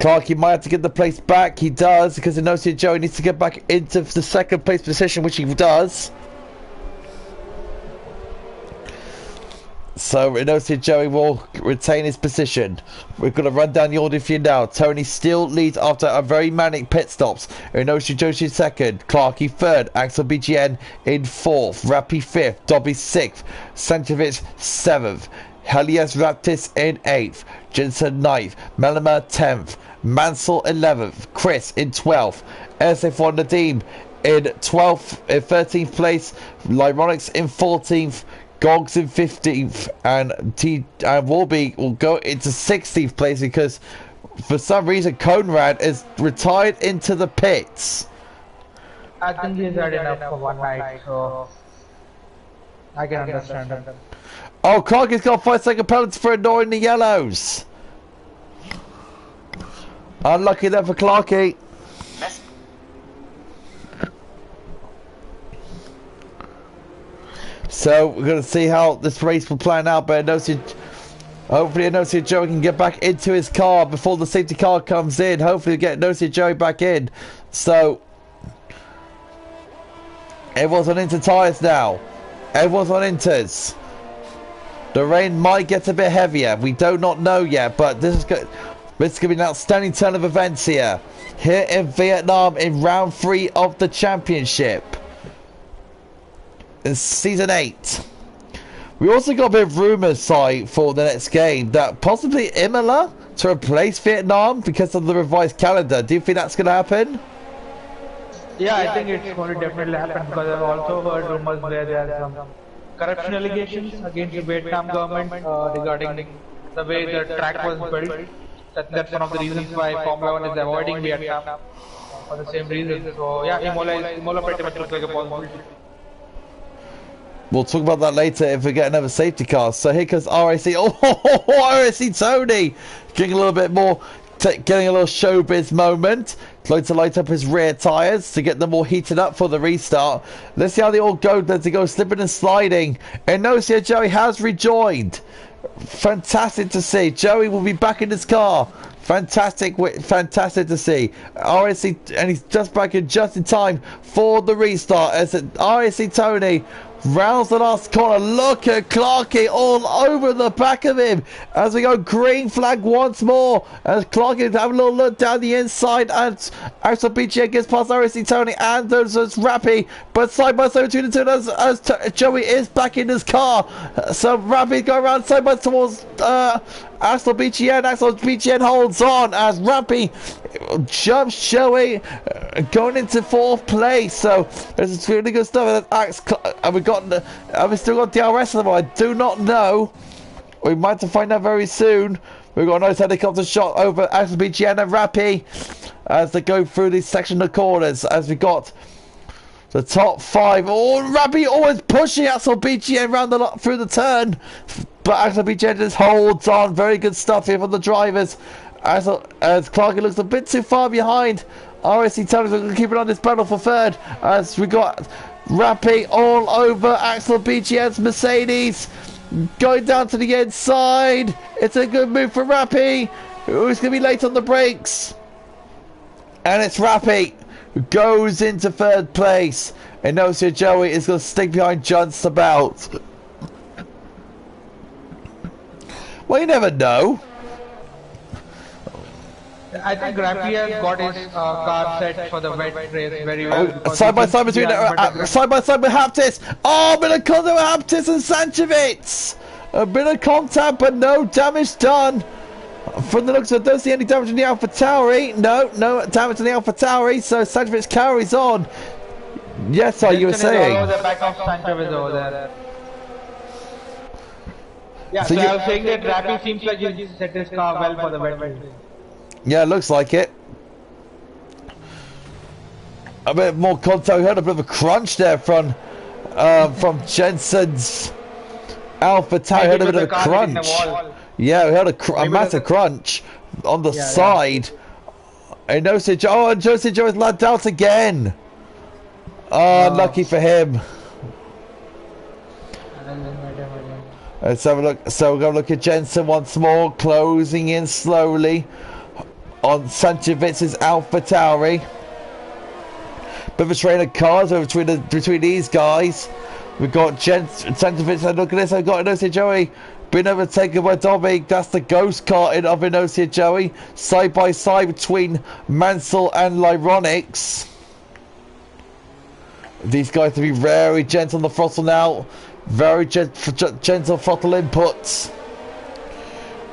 Clark, he might have to get the place back. He does, because he knows that Joey needs to get back into the second place position, which he does. So we know that Joey will retain his position. We're going to run down the order for you now. Tony still leads after a very manic pit stops. Inoshi Joshi second, Clarky third, Axel BGN in fourth, Rappy fifth, Dobby sixth, Sanchovic seventh, Helias Raptis in 8th, Jensen 9th, Melima 10th, Mansell 11th, Chris in 12th, SF1 Nadim in 12th, in 13th place, Lyronics in 14th, Gogs in 15th, and Warby will go into 16th place because for some reason Conrad is retired into the pits. I think he's had enough for one night, so I can understand him. Oh, Clarky's got 5-second penalty for ignoring the yellows. Unlucky there for Clarky. So we're going to see how this race will plan out, but hopefully Inosi Joey can get back into his car before the safety car comes in. Hopefully we'll get Inosi Joey back in. So everyone's on Inter tyres now. Everyone's on Inters. The rain might get a bit heavier. We do not know yet, but this is going to be an outstanding turn of events here in Vietnam in round 3 of the championship in season 8. We also got a bit of rumours for the next game that possibly Imola to replace Vietnam because of the revised calendar. Do you think that's going to happen? Yeah, I think it's going to definitely happen because I've also heard rumors where there are some corruption allegations against the Vietnam government regarding the way the track was built. That's one of the reasons why Formula 1 is avoiding Vietnam for the same reason. So yeah, Imola pretty much looks like a possibility. We'll talk about that later if we get another safety car. So here comes RAC. Oh, RAC Tony getting a little bit more, getting a little showbiz moment. Going to light up his rear tyres to get them all heated up for the restart. Let's see how they all go. Then to go slipping and sliding. And notice here Joey has rejoined. Fantastic to see. Joey will be back in his car. Fantastic to see. RAC, and he's just back in just in time for the restart as RAC Tony rounds the last corner. Look at Clarky all over the back of him as we go green flag once more as Clarky is having a little look down the inside and Axel BGA gets past RAC Tony and there's Rappy, but side by side between the two as Joey is back in his car. So Rappy go around side by towards Axel BGN. Axel BGN holds on as Rappy jumps Joey going into 4th place. So there's really good stuff. And we've still got DRS on them. I do not know. We might have to find out very soon. We've got a nice helicopter shot over Axel BGN and Rappy as they go through these section of corners as we got the top 5. Oh, Rappy always pushing Axel BGN around through the turn. But Axel BGN just holds on. Very good stuff here from the drivers. As Clarky looks a bit too far behind. RAC Tony's going to keep it on this battle for 3rd. As we got Rappy all over Axel BGN's Mercedes. Going down to the inside. It's a good move for Rappy, who's going to be late on the brakes. And it's Rappy who goes into 3rd place. And Nosio Joey is going to stick behind just about. Well, you never know. I think Rappy has got his car set for the wet race very well. Oh, side by side between side by side with Haptis. Oh, a bit of contact with Haptis and Sanchovic. A bit of contact, but no damage done. From the looks of it, don't see any damage in the Alpha Tauri. No damage in the Alpha Tauri. So Sanchovic carries on. Yes, you were saying. All over the back of Sanchovic over there. Yeah, so I was saying that Rappy seems like he set his car well for the wet race. Yeah, looks like it. a bit more contact. We heard a bit of a crunch there from Jensen's Alpha Tauri. Heard a bit of a crunch. Yeah, we heard a massive crunch on the side. And Jose Joe is lagged out again. Oh, lucky for him. Let's have a look. So we're going to look at Jensen once more, closing in slowly on Sanchovitz's Alpha Tauri. Bit of a train of cars over between these guys. We've got Sanchovic, and look at this, I've got Inosia Joey being overtaken by Dominic. That's the ghost karting of Inosia Joey. Side by side between Mansell and Lyronix. These guys to be very gentle on the throttle now. Very gentle throttle inputs.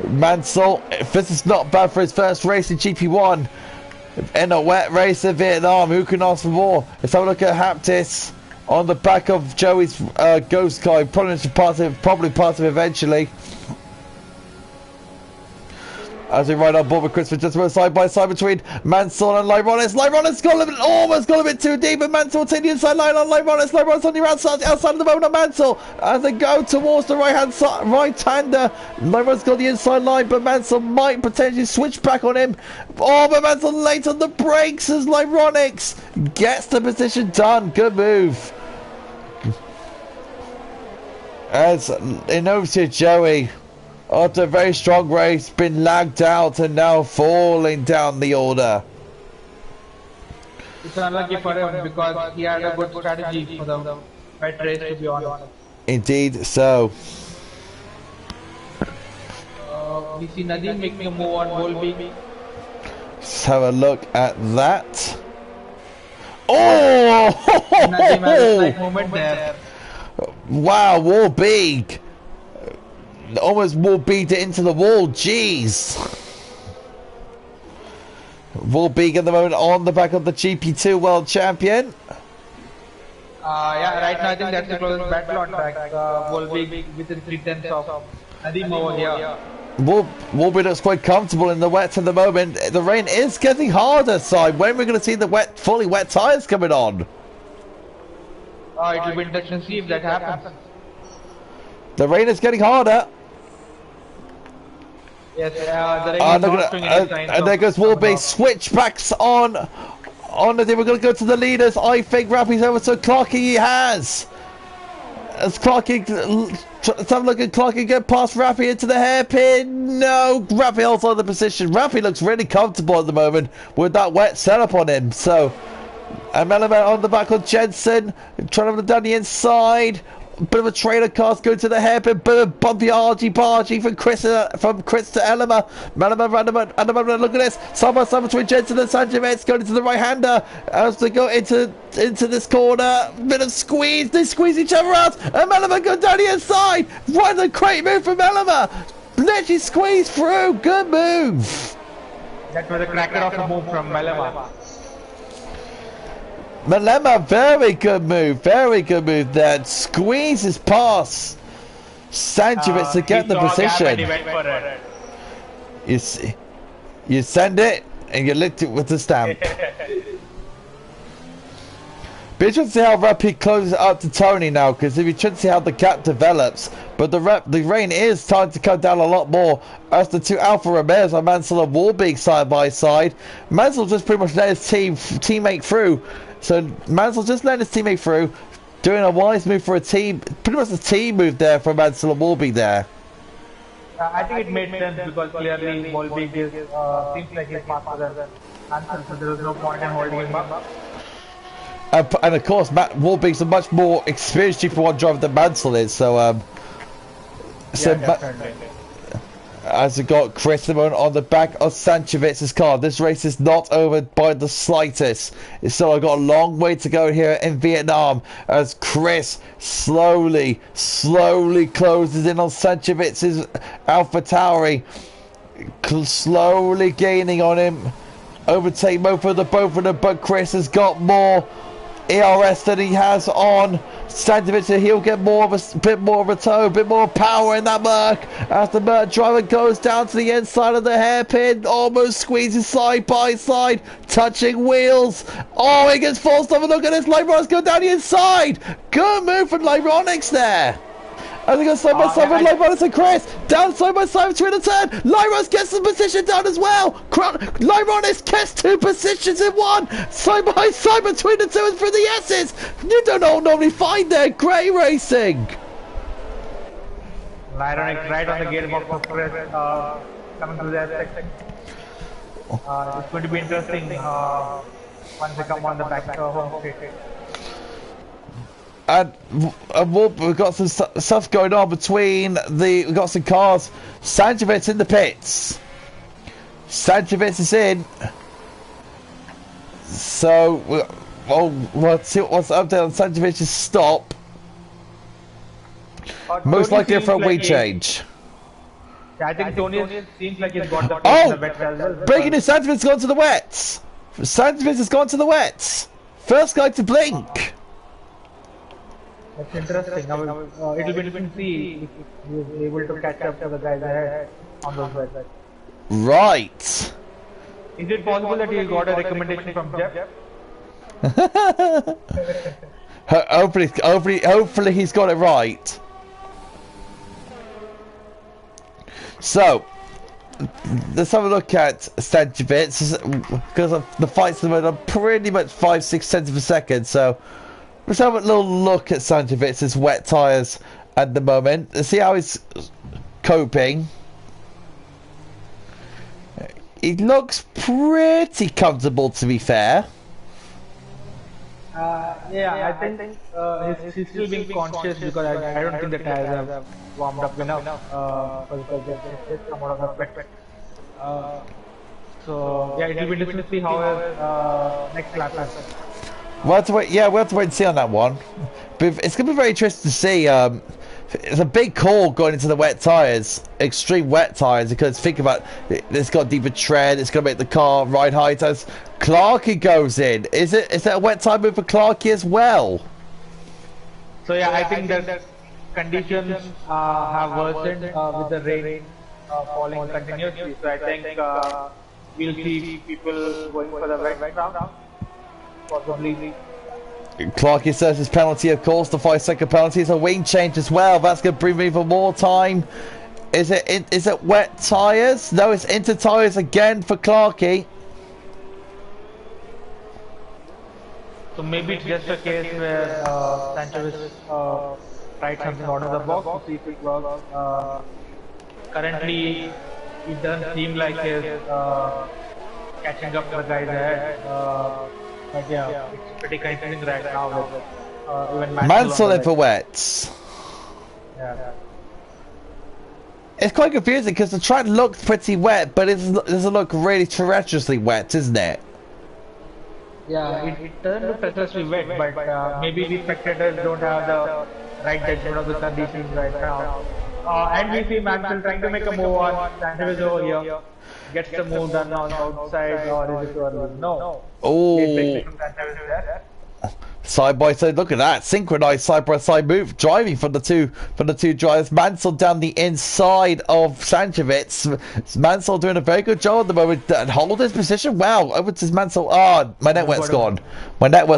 Mansell, this is not bad for his first race in GP1. In a wet race in Vietnam, who can ask for more? Let's have a look at Haptis on the back of Joey's ghost car. Probably part of it eventually. As we ride on board with Christopher, just about side by side between Mansell and Lyronix. Lyronix almost got a bit too deep, and Mansell will take the inside line on Lyronix. Lyronix on the outside of the moment of Mansell as they go towards the right-hander. Lyronix got the inside line, but Mansell might potentially switch back on him. Oh, but Mansell late on the brakes as Lyronix gets the position done. Good move. As Inosia Joey, after a very strong race, been lagged out and now falling down the order. It's unlucky for him because he had a good strategy for the wet race, to be honest. Indeed so. We see Nadim making a move on Volbeat. Let's have a look at that. Oh! Nadim has a slight moment there. Wow, Warbeek. Almost Warbeat it into the wall. Jeez. Warbeek at the moment on the back of the GP2 world champion. Yeah, right now I think that's the closest battle on track. Volbeat within 3/10 of Nadim over here. Warbeek looks quite comfortable in the wet at the moment. The rain is getting harder, so when are we going to see the fully wet tyres coming on? It will be interesting to see if that happens. The rain is getting harder. Yes, the rain is not showing any signs. And there goes Warbeek. Switchbacks on the day. We're going to go to the leaders. I think Rappy's over, so Clarky he has. As Clarky, let's have a look at Clarky get past Rappy into the hairpin. No, Rappy holds on the position. Rappy looks really comfortable at the moment with that wet setup on him. So, and Melliman on the back on Jensen, trying to go down the inside. Bit of a trailer cast going to the hairpin, bit of bumpy argy-bargy from Chris to Elema. Melliman, look at this. Side by side between Jensen and Sanchovic, going into the right-hander as they go into this corner. Bit of squeeze, they squeeze each other out, and Melliman go down the inside. Right, a great move from Melliman. Literally squeeze through, good move. That was a cracker of a move from Melliman. Malema, very good move there. Squeezes past Sanchovic to get the position. You see, you send it and you licked it with the stamp. Be interesting to see how Rapid closes up to Tony now, because if you try to see how the gap develops, but the rain is starting to come down a lot more as the two Alfa Romeos are Mansell and Warbeek side by side. Mansell just pretty much let his teammate through. So Mansell just let his teammate through, doing a wise move for a team, pretty much a team move there for Mansell and Warbeek there. I think it made sense because clearly Volbeat seems like he's faster than Mansell, so there was no point in holding him up. And of course, Warbeek's a much more experienced GP1 driver than Mansell is, so as we got Chris on the back of Sanchovic's car. This race is not over by the slightest. It's still got a long way to go here in Vietnam as Chris slowly closes in on Sanchovic's Alpha Tauri, slowly gaining on him. Overtake both of them, but Chris has got more ERS than he has on Stankovic, so he'll get more of a bit more of a toe, a bit more power in that Merc as the Merc driver goes down to the inside of the hairpin, almost squeezes side by side, touching wheels. Oh, he gets forced over. Look at this, Lyronix go down the inside. Good move from Lyronix there. And they go side by side with Lyronix and Chris. Down side by side between the turn. Lyronix gets the position down as well. Lyronix gets 2 positions in one. Side by side between the two and through the S's. You don't normally find there. Great racing. Lyronix right on the gearbox of Chris coming to the section. It's going to be interesting once they come on the back home straight. And we've got some stuff going on between we've got some cars. Stankovic in the pits. Stankovic is in. So, we'll see what's the update on Stankovic's stop. Most likely a front wing change. Yeah, I think Tony seems like he's got the wet as well. Breaking news, Stankovic's gone to the wets. Stankovic has gone to the wets. First guy to blink. That's interesting. It'll be interesting to see if he's able to catch up to the guys ahead on those websites. Right. Is it possible that he got a recommendation from Jeff? hopefully he's got it right. So, let's have a look at Stankovic because of the fights at the moment are pretty much 5-6 cents per second. So. Let's have a little look at Stankovic's wet tyres at the moment. Let's see how he's coping. He looks pretty comfortable, to be fair. Yeah, I think he's still being conscious because I don't think the tyres have warmed up enough because they just come out of the pit. So yeah, it'll be interesting to see how his next lap is. We'll have to wait. Yeah, we'll have to wait and see on that one. But it's going to be very interesting to see. It's a big call going into the wet tyres, extreme wet tyres, because think about it, it's got deeper tread. It's going to make the car ride high as Clarkey goes in. Is that a wet tyre move for Clarkey as well? So yeah, I think that conditions have worsened with the rain falling continuously. So I think we'll see people going for the wet round. Possibly. Clarkey serves his penalty, of course. The 5-second penalty is a wing change as well. That's going to bring me for more time. Is it wet tyres? No, it's into tyres again for Clarkey. So maybe it's just a case where Sanchez tried something out of the box to see if it works. Currently, it doesn't seem like he's catching up to the guys ahead. But yeah, it's pretty confusing right now with even Mansell in for wets. Yeah. It's quite confusing because the track looks pretty wet, but it doesn't look really treacherously wet, isn't it? Yeah, it doesn't look treacherously wet, but maybe the spectators don't have the right judgment of the conditions right now. And we see Mansell trying to make a move on Sanchez over here. Gets the move done on the outside, or is it too early? No. Oh. Side by side, look at that synchronized side by side move, driving from the two drivers. Mansell down the inside of Stankovic. Mansell doing a very good job at the moment and hold his position. Wow, over to Mansell. Ah, my network's gone. My network's